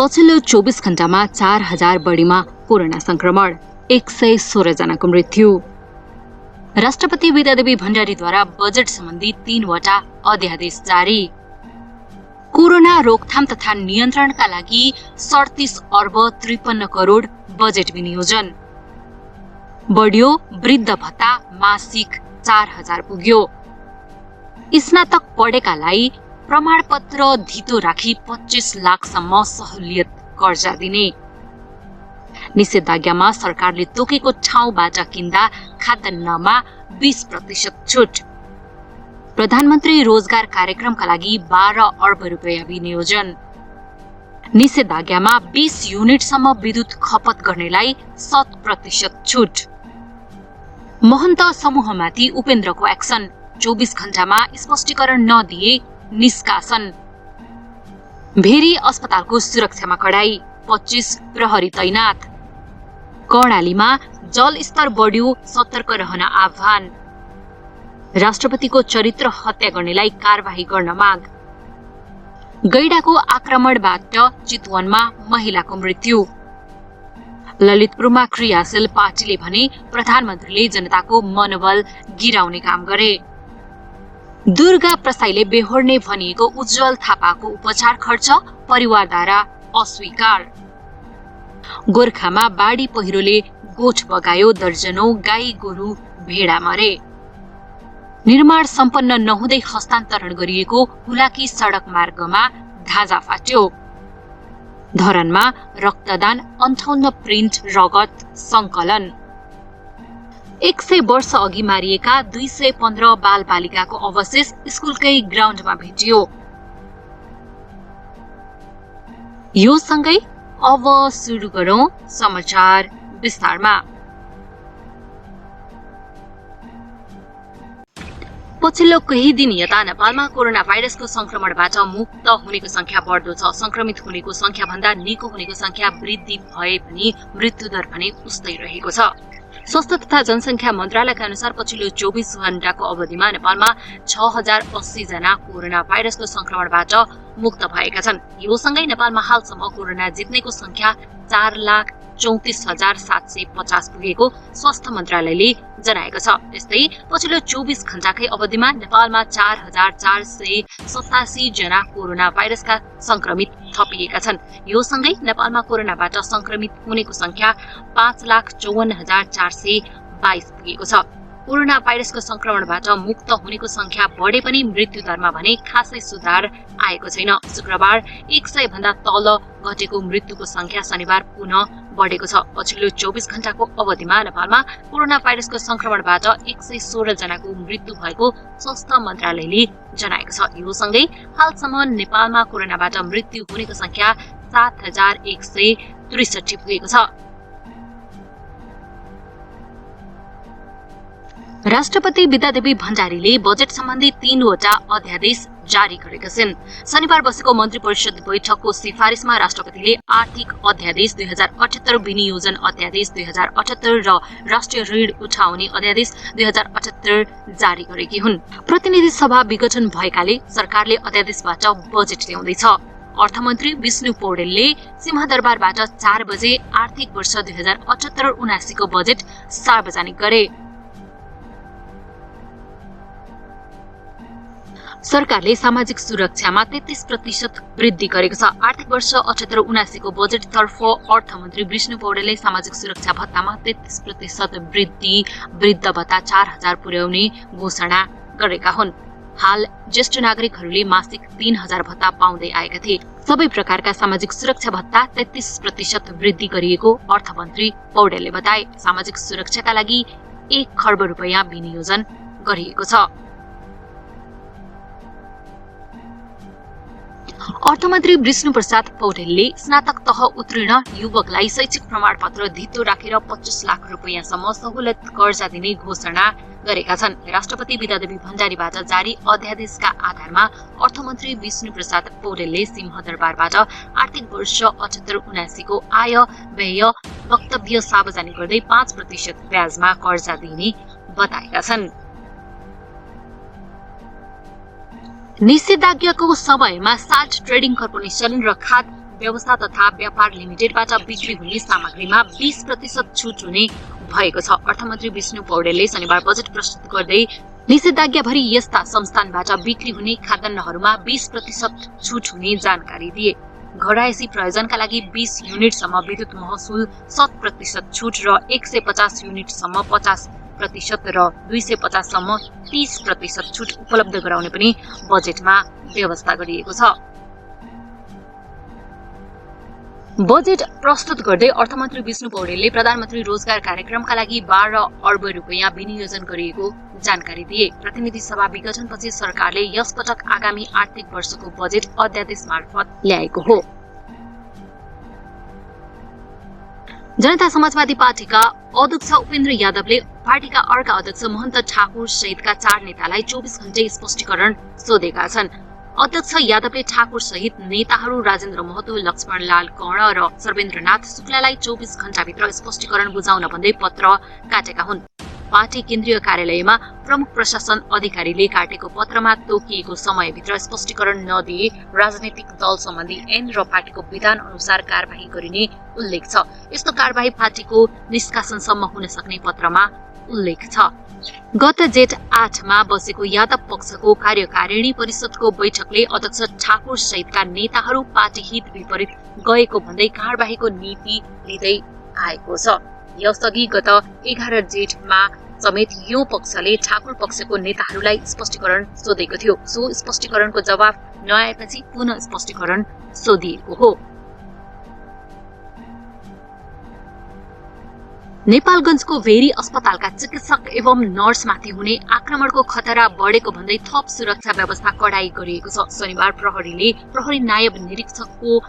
पछिल्लो 24 घण्टामा 4000 बढीमा कोरोना संक्रमण, 116 जनाको मृत्यु। राष्ट्रपति विद्यादेवी भण्डारीद्वारा बजेट सम्बन्धी 3वटा अध्यादेश जारी। कोरोना रोकथाम तथा नियन्त्रणका लागि 37 अर्ब 53 करोड बजेट विनियोजन। बढ्यो वृद्ध भत्ता, मासिक 4000 पुग्यो। स्नातक पढेकालाई प्रमाणपत्र धितो राखी 25 लाखसम्म सहुलियत कर्जा दिने। निषेधाज्ञामा सरकारले तोकेको ठाउँबाट किन्दा खाद्यान्नमा 20% छुट। प्रधानमन्त्री रोजगार कार्यक्रमका लागि 12 अर्ब रुपियाँ विनियोजन। निषेधाज्ञामा 20 युनिटसम्म विद्युत खपत गर्नेलाई 100% छुट। महन्त समूहमाथि उपेन्द्रको एक्सन, 24 घण्टामा स्पष्टीकरण नदिए निष्कासन। भेरी अस्पतालको सुरक्षामा कडाई, 25 प्रहरी तैनात। कर्णालीमा जलस्तर बढ्यो, सतर्क रहन आह्वान। राष्ट्रपतिको चरित्र हत्या गर्नेलाई कारबाही गर्न माग। गैडाको आक्रमणबाट चितवनमा महिलाको मृत्यु। ललितपुरमा क्रियाशील पार्टीले भने प्रधानमन्त्रीले जनताको मनोबल गिराउने काम गरे। दुर्गा प्रसाईले बेहोर्ने भनिएको उज्जवल थापाको उपचार खर्च परिवारद्वारा अस्वीकार। गोर्खामा बाढी पहिरोले गोठ बगायो, दर्जनौं गाई गोरु भेडा मरे। निर्माण सम्पन्न नहुँदै हस्तान्तरण गरिएको हुलाकी सडक मार्गमा धाजा फाट्यो। धरानमा रक्तदान, 58 प्रिन्ट रगत संकलन। 100 वर्ष अघि मारिएका 215 बाल बालिकाको अवशेष स्कुलकै ग्राउन्डमा भेटियो। यो सँगै अब सुरु गरौं समाचार विस्तारमा। पछिल्लो केही दिन यता नेपालमा कोरोना भाइरसको संक्रमणबाट मुक्त हुनेको संख्या बढ्दो छ। संक्रमित हुनेको संख्या भन्दा निको हुनेको संख्या वृद्धि भए पनि मृत्युदर भने उस्तै रहेको छ। स्वास्थ्य तथा जनसंख्या मन्त्रालयका अनुसार पछिल्लो 24 घण्टाको अवधिमा नेपालमा 6080 जना कोरोना भाइरसको संक्रमणबाट मुक्त भएका छन्। यो सँगै नेपालमा हालसम्म कोरोना जित्नेको संख्या 4,34,750 पुगेको स्वास्थ्य मन्त्रालयले जनाएको छ। त्यस्तै पछिल्लो 24 घण्टाकै अवधिमा नेपालमा 4487 जना कोरोना भाइरसका संक्रमित थपिएका छन्। यो सँगै नेपालमा कोरोनाबाट संक्रमित हुनेको संख्या 5,54,422 पुगेको छ। कोरोना भाइरसको संक्रमणबाट मुक्त हुनेको संख्या बढे पनि मृत्युदरमा भने खासै सुधार आएको छैन। शुक्रबार 100 भन्दा तल घटेको मृत्युको संख्या शनिबार पुनः बढेको छ। पछिल्लो 24 घण्टाको अवधिमा नेपालमा कोरोना भाइरसको संक्रमणबाट 116 जनाको मृत्यु भएको स्वास्थ्य मन्त्रालयले जनाएको छ। यो सँगै हालसम्म नेपालमा कोरोनाबाट मृत्यु हुनेको संख्या 7163 पुगेको छ। राष्ट्रपति विद्यादेवी भण्डारीले बजेट सम्बन्धी 3वटा अध्यादेश जारी गरेका छन्। शनिबार बसेको मन्त्री परिषद बैठकको सिफारिसमा राष्ट्रपतिले आर्थिक अध्यादेश 2078, विनियोजन अध्यादेश 2078 र राष्ट्रिय ऋण उठाउने अध्यादेश 2078 जारी गरेकी हुन्। प्रतिनिधि सभा विघटन भएकाले सरकारले अध्यादेशबाट बजेट ल्याउँदैछ। अर्थमन्त्री विष्णु पौडेलले सिंहदरबारबाट 4 बजे आर्थिक वर्ष 2078-79 को बजेट सार्वजनिक गरे। सरकारले सामाजिक सुरक्षामा 33% वृद्धि गरेको छ। आर्थिक वर्ष 78-79 को बजेट तर्फ अर्थमन्त्री विष्णु पौडेलले सामाजिक सुरक्षा भत्तामा 33% वृद्धि, वृद्ध भत्ता 4000 पुर्याउने घोषणा गरेका हुन्। हाल ज्येष्ठ नागरिकहरूले मासिक 3000 भत्ता पाउँदै आएका थिए। सबै प्रकारका सामाजिक सुरक्षा भत्ता 33% वृद्धि गरिएको अर्थमन्त्री पौडेलले बताए। सामाजिक सुरक्षाका लागि 1 खर्ब रुपैयाँ विनियोजन गरिएको छ। अर्थमन्त्री विष्णु प्रसाद पौडेलले स्नातक तह उत्तीर्ण युवकलाई शैक्षिक प्रमाणपत्र धितो राखेर 25 लाख रुपैयाँसम्म सहुलियत कर्जा दिने घोषणा गरेका छन्। राष्ट्रपति विद्यादेवी भण्डारीबाट जारी अध्यादेशका आधारमा अर्थमन्त्री विष्णु प्रसाद पौडेलले सिंहदरबारबाट आर्थिक वर्ष 78-79 को आय व्यय वक्तव्य सार्वजनिक गर्दै 5% ब्याजमा कर्जा दिने बताएका छन्। निषेधाज्ञाको समयमा साल्ट ट्रेडिङ कर्पोरेसन र खाद व्यवस्था तथा व्यापार लिमिटेडबाट बिक्री हुने सामग्रीमा 20% छुट हुने भएको छ। अर्थमन्त्री विष्णु पौडेलले शनिबार बजेट प्रस्तुत गर्दै निषेधाज्ञाभरि यस्ता संस्थानबाट बिक्री हुने खाद्यान्नहरूमा 20% छुट हुने जानकारी दिए। घरायसी प्रयोजनका लागि 20 युनिटसम्म विद्युत महसुल 7% छुट र 150 युनिटसम्म 50% र 250 सम्म 30% छुट उपलब्ध गराउने पनि बजेटमा व्यवस्था गरिएको छ। बजेट प्रस्तुत गर्दै अर्थमन्त्री विष्णु पौडेलले प्रधानमन्त्री रोजगार कार्यक्रमका लागि 12 अर्ब रुपैयाँ विनियोजन गरिएको जानकारी दिए। प्रतिनिधि सभा विघटनपछि सरकारले यसपटक आगामी आर्थिक वर्षको बजेट अध्यादेश मार्फत ल्याएको हो। जनता समाजवादी पार्टीका अध्यक्ष उपेन्द्र यादवले पार्टीका अर्का अध्यक्ष महन्त ठाकुर सहितका 4 नेतालाई 24 घण्टे स्पष्टीकरण सोधेका छन्। अध्यक्ष यादवले ठाकुर सहित नेताहरू राजेन्द्र महतो, लक्ष्मणलाल कर्ण र सर्वेन्द्रनाथ शुक्लालाई 24 घण्टाभित्र स्पष्टीकरण बुझाउन भन्दै पत्र काटेका हुन्। पार्टी केन्द्रीय कार्यालयमा प्रमुख प्रशासन अधिकारीले काटेको पत्रमा तोकिएको समयभित्र स्पष्टीकरण नदिए राजनैतिक दल सम्बन्धी ऐन र पार्टीको विधान अनुसार कार्यवाही गरिने उल्लेख छ। यस्तो कार्यवाही पार्टीको निष्कासनसम्म हुन सक्ने पत्रमा उल्लेख छ। गत जेठ 8 मा बसेको यादव पक्षको कार्यकारिणी परिषदको बैठकले अध्यक्ष ठाकुर सहितका नेताहरू पार्टी हित विपरीत गएको भन्दै कार्यवाहीको नीति लिँदै आएको छ। यसअघि गत 11 जेठमा समेत यो पक्षले ठाकुर पक्षको नेताहरूलाई स्पष्टीकरण सोधेको थियो। सो स्पष्टीकरणको जवाफ नआएपछि पुनः स्पष्टीकरण सोधिएको हो। नेपालगञ्जको भेरी अस्पतालका चिकित्सक एवं नर्समाथि हुने आक्रमणको खतरा बढेको भन्दै थप सुरक्षा व्यवस्था कडाई गरिएको छ। शनिबार प्रहरीले प्रहरी नायब निरीक्षकको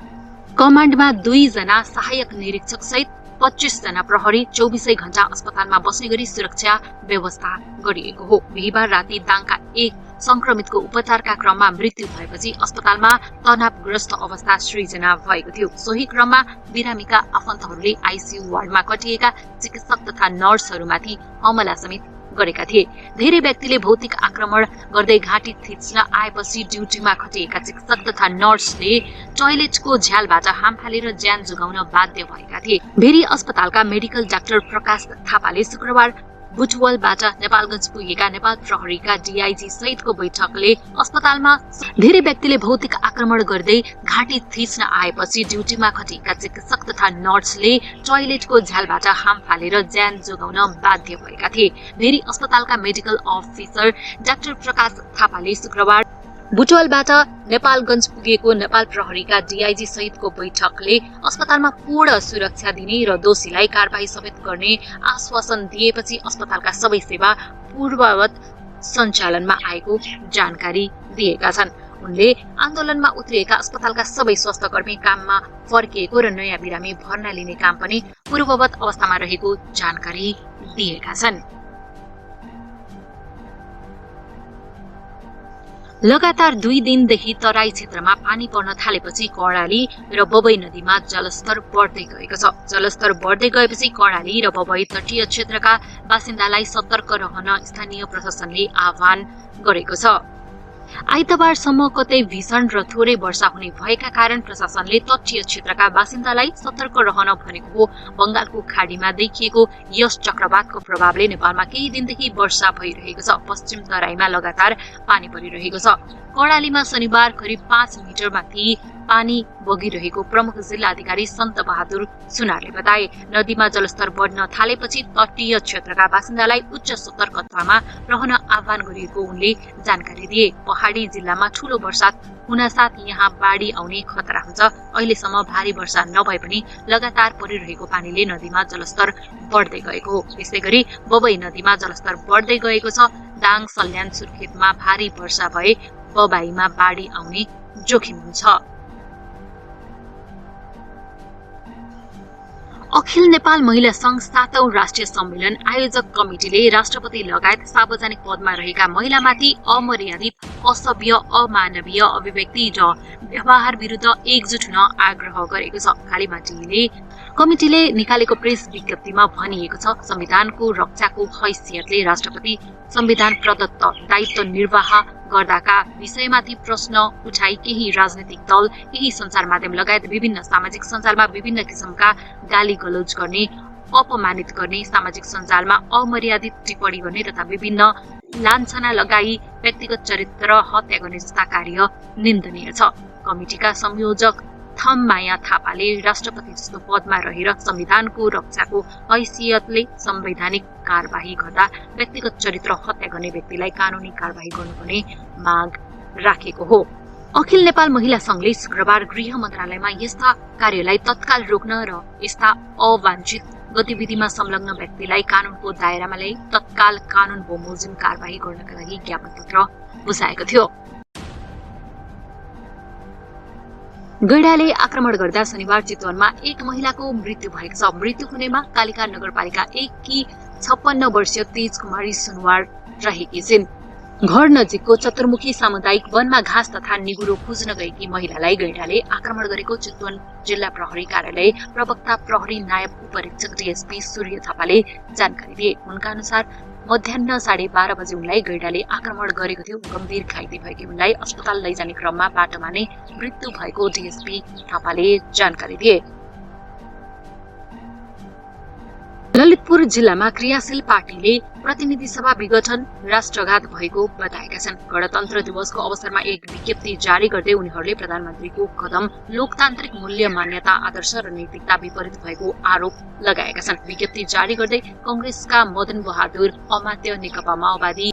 कमान्डमा 2 जना सहायक निरीक्षक सहित 25 जना प्रहरी 24 घण्टा अस्पतालमा बस्ने गरी सुरक्षा व्यवस्था गरिएको हो। बिहीबार राति दाङका एक संक्रमितको उपचारका क्रममा मृत्यु भएपछि अस्पतालमा तनावग्रस्त अवस्था सृजना भएको थियो। सोही क्रममा बिरामीका आफन्तहरूले आइसियु वार्डमा कटिएका चिकित्सक तथा नर्सहरूमाथि हमला समेत गरेका थिए। धेरै व्यक्तिले भौतिक आक्रमण गर्दै घाँटी थिच्न आएपछि ड्युटीमा खटिएका चिकित्सक तथा नर्सले टोयलेटको झ्यालबाट हाम फालेर ज्यान जोगाउन बाध्य भएका थिए। भेरी अस्पतालका मेडिकल डाक्टर प्रकाश थापाले शुक्रबार बुटवलबाट नेपालगञ्ज पुगेका नेपाल प्रहरीका डीआईजी सहितको बैठकले अस्पतालमा धेरै व्यक्तिले भौतिक आक्रमण गर्दै घाँटी थिच्न आएपछि ड्युटीमा खटिएका चिकित्सक तथा नर्सले टोयलेटको झ्यालबाट हाम फालेर ज्यान जोगाउन बाध्य भएका थिए। भेरी अस्पतालका मेडिकल अफिसर डाक्टर प्रकाश थापाले शुक्रबार बुटवलबाट नेपालगञ्ज पुगेको नेपाल प्रहरीका डीआईजी सहितको बैठकले अस्पतालमा पूर्ण सुरक्षा दिने र दोषीलाई कारबाही समेत गर्ने आश्वासन दिएपछि अस्पतालका सबै सेवा पूर्ववत सञ्चालनमा आएको जानकारी दिएका छन्। उनले आन्दोलनमा उत्रिएका अस्पतालका सबै स्वास्थ्यकर्मी काममा फर्किएको र नयाँ बिरामी भर्ना लिने काम पनि पूर्ववत अवस्थामा रहेको जानकारी दिएका छन्। लगातार 2 दिनदेखि तराई क्षेत्रमा पानी पर्न थालेपछि कर्णाली र बबई नदीमा जलस्तर बढ्दै गएको छ। जलस्तर बढ्दै गएपछि कर्णाली र बबई तटीय क्षेत्रका बासिन्दालाई सतर्क रहन स्थानीय प्रशासनले आह्वान गरेको छ। आइतबारसम्म कतै भीषण र थोरै वर्षा हुने भएका कारण प्रशासनले तटीय क्षेत्रका बासिन्दालाई सतर्क रहन भनेको हो। बंगालको खाडीमा देखिएको यस चक्रवातको प्रभावले नेपालमा केही दिनदेखि वर्षा भइरहेको छ। पश्चिम तराईमा लगातार पानी परिरहेको छ। कर्णालीमा शनिबार करिब 5 मिटर माथि पानी बगिरहेको प्रमुख जिल्ला अधिकारी सन्त बहादुर सुनारले बताए। नदीमा जलस्तर बढ्न थालेपछि तटीय क्षेत्रका बासिन्दालाई उच्च सतर्कतामा रहन आह्वान गरिएको उनले जानकारी दिए। पहाडी जिल्लामा ठूलो वर्षा हुनसाथ यहाँ बाढी आउने खतरा हुन्छ। अहिलेसम्म भारी वर्षा नभए पनि लगातार परिरहेको पानीले नदीमा जलस्तर बढ्दै गएको हो। त्यसैगरी बबई नदीमा जलस्तर बढ्दै गएको छ। दाङ, सल्यान, सुर्खेतमा भारी वर्षा भए बबाईमा बाढी आउने जोखिम हुन्छ। अखिल नेपाल महिला संघ 7औं राष्ट्रिय सम्मेलन आयोजक कमिटिले राष्ट्रपति लगायत सार्वजनिक पदमा रहेका महिलामाथि अमर्यादित असभ्य अमानवीय अभिव्यक्ति र व्यवहार विरुद्ध एकजुट हुन आग्रह गरेको छ। कालीमाटीले कमिटीले निकालेको प्रेस विज्ञप्तिमा भनिएको छ, संविधानको रक्षाको हैसियतले राष्ट्रपति संविधान प्रदत्त दायित्व निर्वाह गर्दाका विषयमाथि प्रश्न उठाई केही राजनीतिक दल, केही सञ्चार माध्यम लगायत विभिन्न सामाजिक सञ्जालमा विभिन्न किसिमका गाली गलौज गर्ने, अपमानित गर्ने, सामाजिक सञ्जालमा अमर्यादित टिप्पणी गर्ने तथा विभिन्न लान्छना लगाई व्यक्तिगत चरित्र हत्या गर्ने जस्ता कार्य निन्दनीय छ। कमिटीका संयोजक थममाया थापाले राष्ट्रपति जस्तो पदमा रहेर संविधानको रक्षाको हैसियतले संवैधानिक कारबाही गर्दा व्यक्तिगत चरित्र हत्या गर्ने व्यक्तिलाई कानूनी कारबाही गर्नुपर्ने माग राखेको हो। अखिल नेपाल महिला संघले शुक्रबार गृह मन्त्रालयमा यस्ता कार्यलाई तत्काल रोक्न र यस्ता अवांछित गतिविधिमा संलग्न व्यक्तिलाई कानूनको दायरामा ल्याई तत्काल कानून बमोजिम कारबाही गर्नका लागि ज्ञापन पत्र बुझाएको थियो। गैंडाले आक्रमण गर्दा शनिबार चितवनमा एक महिलाको मृत्यु भएको छ। मृत्यु हुनेमा कालिका नगरपालिका 1 की 56 वर्षीय तेज कुमारी सुनवार रहेकी छिन्। घर नजिकको चतुर्मुखी सामुदायिक वनमा घाँस तथा निगुरो खोज्न गएकी महिलालाई गैंडाले आक्रमण गरेको चितवन जिल्ला प्रहरी कार्यालय प्रवक्ता प्रहरी नायब उपरीक्षक डीएसपी सूर्य थापाले जानकारी दिए। उनका अनुसार मध्याह्न 12:30 बजे उनलाई गैंडाले आक्रमण गरेको थियो। गम्भीर घाइते भएकी उनलाई अस्पताल लैजाने क्रममा बाटोमा नै मृत्यु भएको डीएसपी थापाले जानकारी दिए। ललितपुर जिल्लामा क्रियाशील पार्टीले प्रतिनिधि सभा विघटन राष्ट्रघात भएको बताएका छन्। गणतन्त्र दिवसको अवसरमा एक विज्ञप्ति जारी गर्दै उनीहरूले प्रधानमन्त्रीको कदम लोकतान्त्रिक मूल्य मान्यता आदर्श र नैतिकता विपरीत भएको आरोप लगाएका छन्। विज्ञप्ति जारी गर्दै कांग्रेसका मदन बहादुर अमात्य नेकपा माओवादी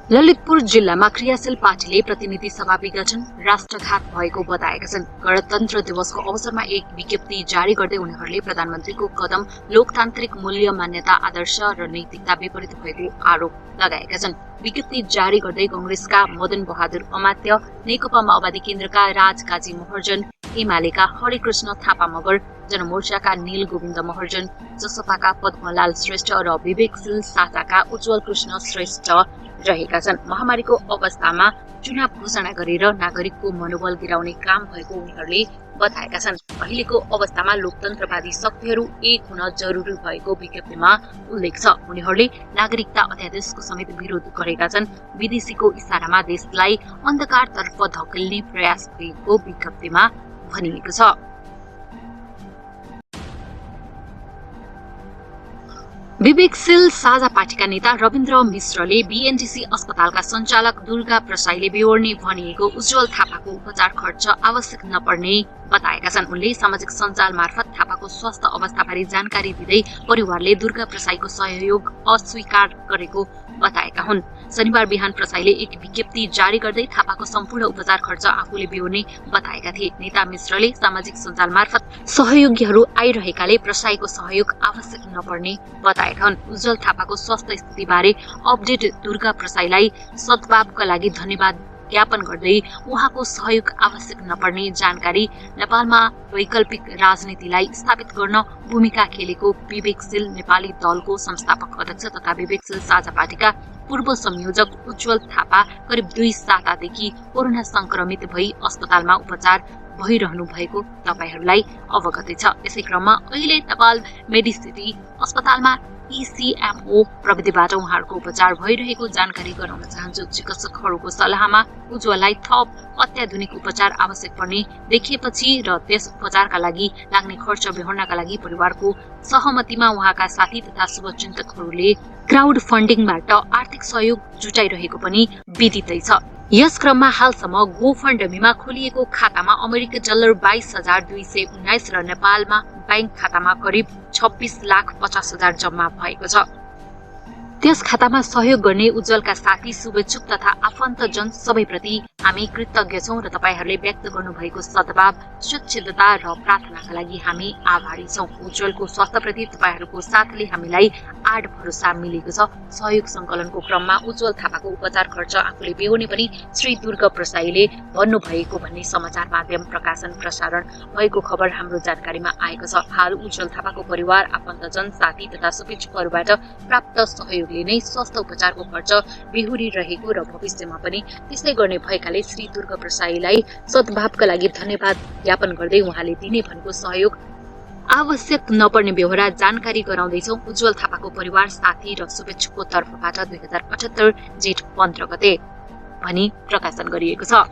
ललितपुर जिल्लामा क्रियाशील पार्टीले प्रतिनिधि सभा विघटन राष्ट्रघात भएको बताएका छन्। गणतन्त्र दिवसको अवसरमा एक विज्ञप्ति जारी गर्दै उनीहरूले प्रधानमन्त्रीको कदम लोकतान्त्रिक मूल्य मान्यता आदर्श र नैतिकता विपरीत भएको आरोप लगाएका छन्। विज्ञप्ति जारी गर्दै कांग्रेसका मदन बहादुर अमात्य, नेकपा माओवादी केन्द्रका राजकाजी महर्जन, एमालेका हरिकृष्ण थापा मगर, जनमोर्चाका नील गोविन्द महर्जन, जसपाका पद्मलाल श्रेष्ठ र विवेकशील साझाका उज्जवल कृष्ण श्रेष्ठ रहेका छन्। महामारीको अवस्थामा चुनाव घोषणा गरेर नागरिकको मनोबल गिराउने काम भएको उनीहरूले बताएका छन्। अहिलेको अवस्थामा लोकतन्त्रवादी शक्तिहरू एक हुन जरुरी भएको विज्ञप्तिमा उल्लेख छ। उनीहरूले नागरिकता अध्यादेशको समेत विरोध गरेका छन्। विदेशीको इशारामा देशलाई अन्धकारतर्फ धकेल्ने प्रयास भएको विज्ञप्तिमा भनिएको छ। विवेकशील साझा पार्टीका नेता रविन्द्र मिश्रले बीएनटीसी अस्पतालका सञ्चालक दुर्गा प्रसाईले बेहोर्ने भनिएको उज्जवल थापाको उपचार खर्च आवश्यक नपर्ने बताएका छन्। उनले सामाजिक सञ्जाल मार्फत थापाको स्वास्थ्य अवस्थाबारे जानकारी दिँदै परिवारले दुर्गा प्रसाईको सहयोग अस्वीकार गरेको बताएका हुन्। शनिबार बिहान प्रसाईले एक विज्ञप्ति जारी गर्दै थापाको सम्पूर्ण उपचार खर्च आफूले बेहोर्ने बताएका थिए। नेता मिश्रले सामाजिक सञ्जाल मार्फत सहयोगीहरू आइरहेकाले प्रसाईको सहयोग आवश्यक नपर्ने बताएका हुन्। उज्जवल थापाको स्वास्थ्य स्थितिबारे अपडेट दुर्गा प्रसाईलाई सद्भावका लागि धन्यवाद ज्ञापन गर्दै उहाँको सहयोग आवश्यक नपर्ने जानकारी नेपालमा वैकल्पिक राजनीतिलाई स्थापित गर्न भूमिका खेलेको विवेकशील नेपाली दलको संस्थापक अध्यक्ष तथा विवेकशील साझा पार्टीका पूर्व संयोजक उज्जवल थापा करिब 2 सातादेखि कोरोना संक्रमित भई अस्पतालमा उपचार भइरहनु भएको तपाईहरूलाई अवगतै छ। यसै क्रममा अहिले नेपाल मेडिसिटी अस्पतालमा ECMO प्रविधिबाट उहाँहरूको उपचार भइरहेको जानकारी गराउन चाहन्छु। चिकित्सकहरूको सल्लाहमा उज्जवललाई थप अत्याधुनिक उपचार आवश्यक पर्ने देखिएपछि र त्यस उपचारका लागि लाग्ने खर्च बेहोर्नका लागि परिवारको सहमतिमा उहाँका साथी तथा शुभचिन्तकहरूले क्राउड फन्डिङबाट आर्थिक सहयोग जुटाइरहेको पनि विदितै छ। यस क्रममा हालसम्म गोफन्डमीमा खोलिएको खातामा अमेरिकी डलर 22,219 र नेपालमा बैंक खातामा करिब 26,50,000 जम्मा भएको छ। त्यस खातामा सहयोग गर्ने उज्जवलका साथी, शुभेच्छुक तथा आफन्तजन सबैप्रति हामी कृतज्ञ छौं र तपाईहरूले व्यक्त गर्नुभएको सद्भाव, स्वच्छता र प्रार्थनाका लागि हामी आभारी छौं। उज्जवलको स्वास्थ्यप्रति तपाईहरूको साथले हामीलाई आड भरोसा मिलेको छ। सहयोग संकलनको क्रममा उज्जवल थापाको उपचार खर्च आफूले बेहोर्ने पनि श्री दुर्ग प्रसाईले भन्नुभएको भन्ने समाचार माध्यम प्रकाशन प्रसारण भएको खबर हाम्रो जानकारीमा आएको छ। हाल उज्जवल थापाको परिवार, आफन्तजन, साथी तथा शुभेच्छुकहरूबाट प्राप्त सहयोगले नै स्वास्थ्य उपचारको खर्च बेहोरिरहेको र भविष्यमा पनि त्यसै गर्ने भएकाले श्री दुर्ग प्रसाईलाई सद्भावका लागि धन्यवाद ज्ञापन गर्दै उहाँले दिने भनेको सहयोग आवश्यक नपर्ने बेहोरा जानकारी गराउँदैछौं। उज्जवल थापाको परिवार, साथी र शुभेच्छुकको तर्फबाट 2078 जेठ 15 गते भनी प्रकाशन गरिएको छ।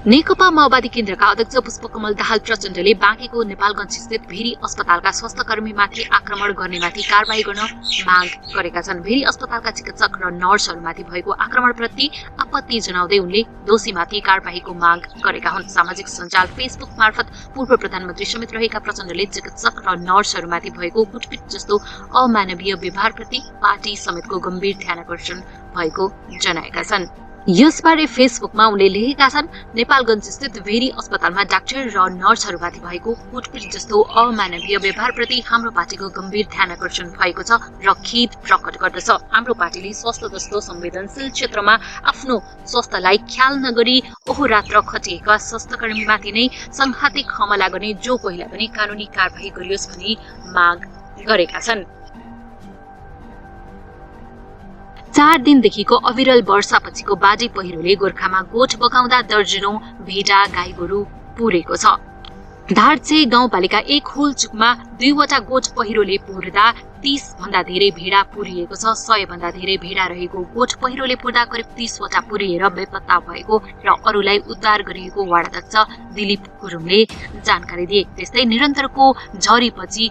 नेकपा माओवादी केन्द्रका अध्यक्ष पुष्पकमल दाहाल प्रचण्डले बाँकेको नेपालगञ्ज स्थित भेरी अस्पतालका स्वास्थ्यकर्मीमाथि आक्रमण गर्नेमाथि कारबाही गर्न माग गरेका छन्। भेरी अस्पतालका चिकित्सक र नर्सहरूमाथि भएको आक्रमणप्रति आपत्ति जनाउँदै उनले दोषीमाथि कारबाहीको माग गरेका हुन्। सामाजिक सञ्जाल फेसबुक मार्फत पूर्व प्रधानमन्त्री समेत रहेका प्रचण्डले चिकित्सक र नर्सहरूमाथि भएको कुटपिट जस्तो अमानवीय व्यवहारप्रति पार्टी समेतको गम्भीर ध्यानकर्षण भएको जनाएका छन्। यसबारे फेसबुकमा उनले लेखेका छन्, नेपालगञ्ज स्थित भेरी अस्पतालमा डाक्टर र नर्सहरूमाथि भएको कुटपिट जस्तो अमानवीय व्यवहारप्रति हाम्रो पार्टीको गम्भीर ध्यानकर्षण भएको छ र खेद प्रकट गर्दछ। हाम्रो पार्टीले स्वास्थ्य जस्तो संवेदनशील क्षेत्रमा आफ्नो स्वास्थ्यलाई ख्याल नगरी अहोरात्र खटिएका स्वास्थ्यकर्मीमाथि नै संघातिक हमला गर्ने जो पहिला पनि कानूनी कारबाही गरियोस् भनी माग गरेका छन्। 4 दिनदेखिको अविरल वर्षापछिको बाढी पहिरोले गोर्खामा गोठ बगाउँदा दर्जनौं भेडा गाई गोरु पुरेको छ। धारछे गाउँपालिका 1 हुलचुकमा 2 वटा गोठ पहिरोले पुर्दा 30 भन्दा धेरै भेडा पुरिएको छ। 100 भन्दा धेरै भेडा रहेको गोठ पहिरोले पुर्दा करिब 30 वटा पुरिएर बेपत्ता भएको र अरूलाई उद्धार गरिएको वार्डाध्यक्ष दिलीप गुरुङले जानकारी दिए। त्यस्तै निरन्तरको झरीपछि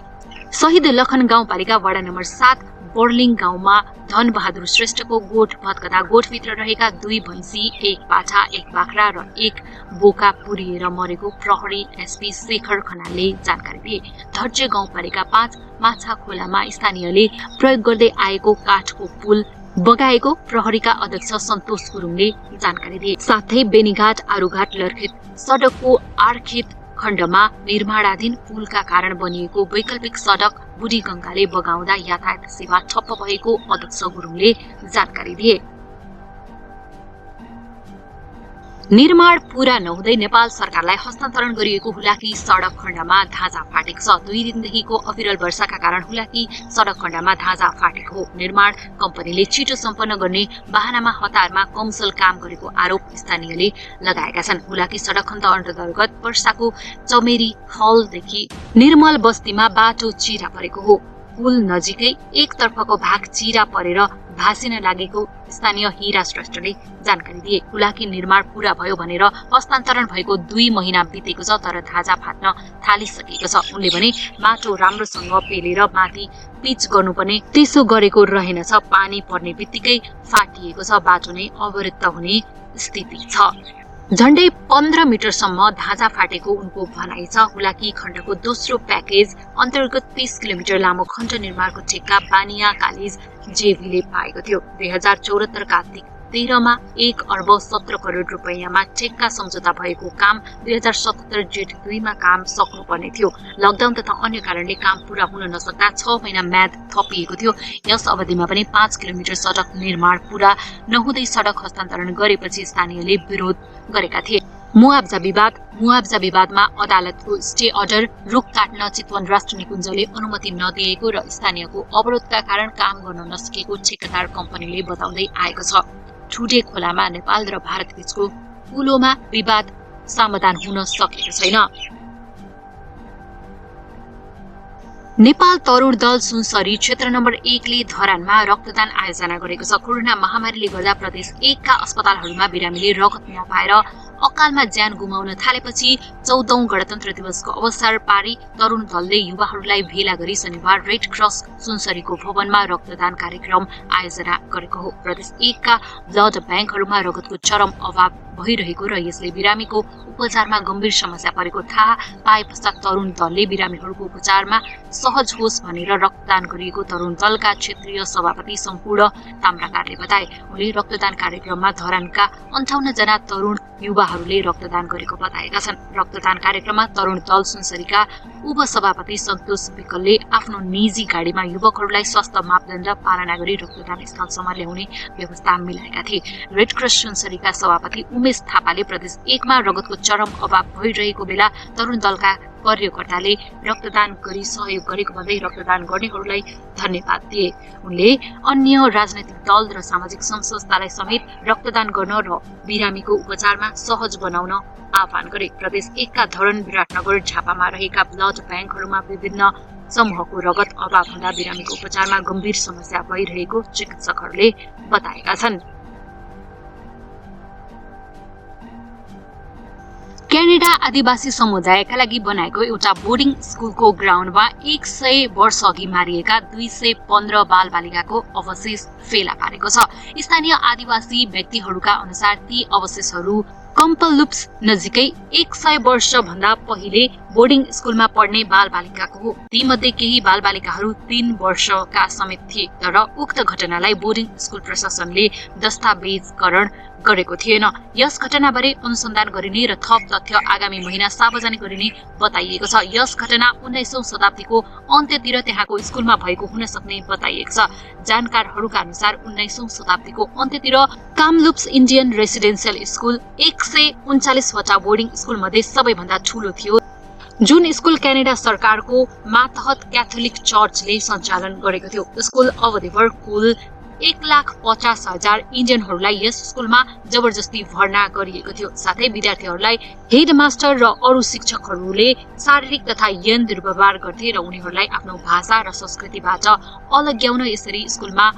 शहीद लखन गाउँपालिका वडा नम्बर 7 बोर्लिङ गाउँमा धनबहादुर श्रेष्ठको गोठ भत्कदा गोठभित्र रहेका 2 भैँसी, 1 पाठा, 1 बाख्रा र 1 बोका पुरिएर मरेको प्रहरी एसपी शेखर खनालले जानकारी दिए। धर्जे गाउँपालिका 5 माछा खोलामा स्थानीयले प्रयोग गर्दै आएको काठको पुल बगाएको प्रहरीका अध्यक्ष सन्तोष गुरुङले जानकारी दिए। साथै बेनीघाट, आरुघाट, लर्खेत सडकको आर्खेत खण्डमा निर्माणाधीन पुलका कारण बनिएको वैकल्पिक सडक बुढी गंगाले बगाउँदा यातायात सेवा ठप्प भएको अध्यक्ष गुरुङले जानकारी दिए। निर्माण पूरा नहुँदै नेपाल सरकारलाई हस्तान्तरण गरिएको हुलाकी सडक खण्डमा धाजा फाटेको छ। 2 दिनदेखिको अविरल वर्षाका कारण हुलाकी सडक खण्डमा धाजा फाटेको हो। निर्माण कम्पनीले छिटो सम्पन्न गर्ने बहानामा हतारमा कमसल काम गरेको आरोप स्थानीयले लगाएका छन्। हुलाकी सडक खण्ड अन्तर्गत वर्षाको चमेरी हलदेखि निर्मल बस्तीमा बाटो चिरा परेको हो। पुल नजिकै एक तर्फको भाग चिरा परेर भासिन लागेको स्थानीय हीरा श्रेष्ठले जानकारी दिए। हुलाकी निर्माण पूरा भयो भनेर हस्तान्तरण भएको 2 महिना बितेको छ, तर धाजा फाट्न थालिसकेको छ। उनले भने माटो राम्रोसँग पेलेर माथि पिच गर्नुपर्ने त्यसो गरेको रहेनछ। पानी पर्ने बित्तिकै फाटिएको छ। बाटो नै अवरुद्ध हुने स्थिति छ। झण्डै 15 मिटरसम्म धाजा फाटेको उनको भनाइ छ। हुलाकी खण्डको दोस्रो प्याकेज अन्तर्गत 30 किलोमिटर लामो खण्ड निर्माणको ठेक्का बानिया कालेज जेभीले पाएको थियो। 2074 कार्तिक 13 मा 1 अर्ब 17 करोड रुपैयाँमा ठेक्का सम्झौता भएको काम 2077 जेठ 2 मा काम सक्नुपर्ने थियो। लकडाउन तथा अन्य कारणले काम पूरा हुन नसक्दा 6 महिना म्याद थपिएको थियो। यस अवधिमा पनि 5 किलोमिटर सडक निर्माण पूरा नहुँदै सडक हस्तान्तरण गरेपछि स्थानीयले विरोध गरेका थिए। मुआब्जा विवादमा अदालतको स्टे अर्डर रुख काट्न चितवन राष्ट्र निकुञ्जले अनुमति नदिएको र स्थानीयको अवरोधका कारण काम गर्न नसकेको ठेकेदार कम्पनीले बताउँदै आएको छ। ठुडे खोलामा नेपाल र भारत बीचको पुलोमा विवाद समाधान हुन सकेको छैन। नेपाल तरुण दल सुनसरी क्षेत्र नम्बर 1 ले धरानमा रक्तदान आयोजना गरेको छ। कोरोना महामारीले गर्दा प्रदेश 1 का अस्पतालहरूमा बिरामीले रगत नपाएर अकालमा ज्यान गुमाउन थालेपछि 14औं गणतन्त्र दिवसको अवसर पारी तरुण दलले युवाहरूलाई भेला गरी शनिबार रेड क्रस सुनसरीको भवनमा रक्तदान कार्यक्रम आयोजना गरेको हो। प्रदेश 1 का ब्लड ब्याङ्कहरूमा रगतको चरम अभाव भइरहेको र यसले बिरामीको उपचारमा गम्भीर समस्या परेको थाहा पाए पश्चात तरुण दलले बिरामीहरूको उपचारमा सहज होस् भनेर रक्तदान गरिएको तरुण दलका क्षेत्रीय सभापति सम्पूर्ण ताम्राकारले बताए। उनले रक्तदान कार्यक्रममा धरानका 58 जना तरुण युवाहरूले रक्तदान गरेको बताएका छन्। रक्तदान कार्यक्रममा तरुण दल सुनसरीका उपसभापति सन्तोष विकलले आफ्नो निजी गाडीमा युवकहरूलाई स्वास्थ्य मापदण्ड पालना गरी रक्तदान स्थलसम्म ल्याउने व्यवस्था मिलाएका थिए। रेड क्रस सुनसरीका सभापति उमेश थापाले प्रदेश 1 मा रगतको चरम अभाव भइरहेको बेला तरुण दलका कार्यकर्ताले रक्तदान गरी सहयोग गरेको भन्दै रक्तदान गर्नेहरूलाई धन्यवाद दिए। उनले अन्य राजनैतिक दल र सामाजिक संस्थालाई समेत रक्तदान गर्न र बिरामीको उपचारमा सहज बनाउन आह्वान गरे। प्रदेश 1 का धरन विराटनगर झापामा रहेका ब्लड ब्याङ्कहरूमा विभिन्न समूहको रगत अभाव हुँदा बिरामीको उपचारमा गम्भीर समस्या भइरहेको चिकित्सकहरूले बताएका छन्। क्यानाडा आदिवासी समुदायका लागि बनाएको एउटा बोर्डिङ स्कुलको ग्राउन्डमा 100 वर्ष अघि मारिएका 215 बालबालिकाको अवशेष फेला पारेको छ। स्थानीय आदिवासी व्यक्तिहरूका अनुसार ती अवशेषहरू कम्पलुप्स नजिकै 100 वर्ष भन्दा पहिले बोर्डिङ स्कुलमा पढ्ने बालबालिकाको हो। तीमध्ये केही बालबालिकाहरू 3 वर्षका समेत थिए, तर उक्त घटनालाई बोर्डिङ स्कुल प्रशासनले दस्तावेजकरण गरेको थिएन। यस घटनाबारे अनुसन्धान गरिने र थप तथ्य आगामी महिना सार्वजनिक गरिने बताइएको छ। यस घटना 19औं शताब्दीको अन्त्यतिर त्यहाँको स्कुलमा भएको हुन सक्ने बताइएको छ। जानकारहरूका अनुसार 19औं शताब्दीको अन्त्यतिर कामलुप्स इन्डियन रेसिडेन्सियल स्कुल 139 वटा बोर्डिङ स्कुल मध्ये सबैभन्दा ठूलो थियो, जुन स्कुल क्यानाडा सरकारको मातहत क्याथोलिक चर्चले सञ्चालन गरेको थियो। स्कुल अवधिभर कुल 1,50,000 इन्डियनहरूलाई यस स्कुलमा जबरजस्ती भर्ना गरिएको थियो। साथै विद्यार्थीहरूलाई हेडमास्टर र अरू शिक्षकहरूले शारीरिक तथा यौन दुर्व्यवहार गर्थे र उनीहरूलाई आफ्नो भाषा र संस्कृतिबाट अलग्याउन यसरी स्कुलमा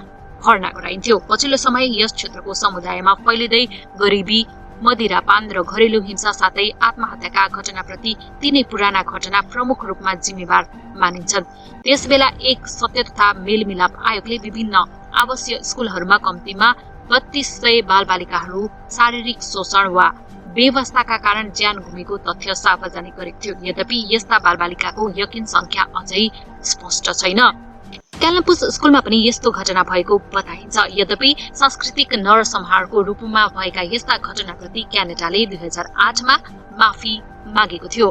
भर्ना गराइन्थ्यो। पछिल्लो समय यस क्षेत्रको समुदायमा फैलिँदै गरिबी, मदिरापान र घरेलु हिंसा साथै आत्महत्याका घटनाप्रति तिनै पुराना घटना प्रमुख रूपमा जिम्मेवार मानिन्छन्। त्यसबेला एक सत्य तथा मेलमिलाप आयोगले विभिन्न आवासीय स्कुलहरूमा कम्तीमा 3200 बालबालिकाहरू शारीरिक शोषण वा बेवस्थाका कारण ज्यान गुमेको तथ्य सार्वजनिक गरेको थियो। यद्यपि यस्ता बालबालिकाको यकिन संख्या अझै स्पष्ट छैन। कामलुप्स स्कुलमा पनि यस्तो घटना भएको बताइन्छ। यद्यपि सांस्कृतिक नरसंहारको रूपमा भएका यस्ता घटनाप्रति क्यानाडाले 2008 मा माफी मागेको थियो।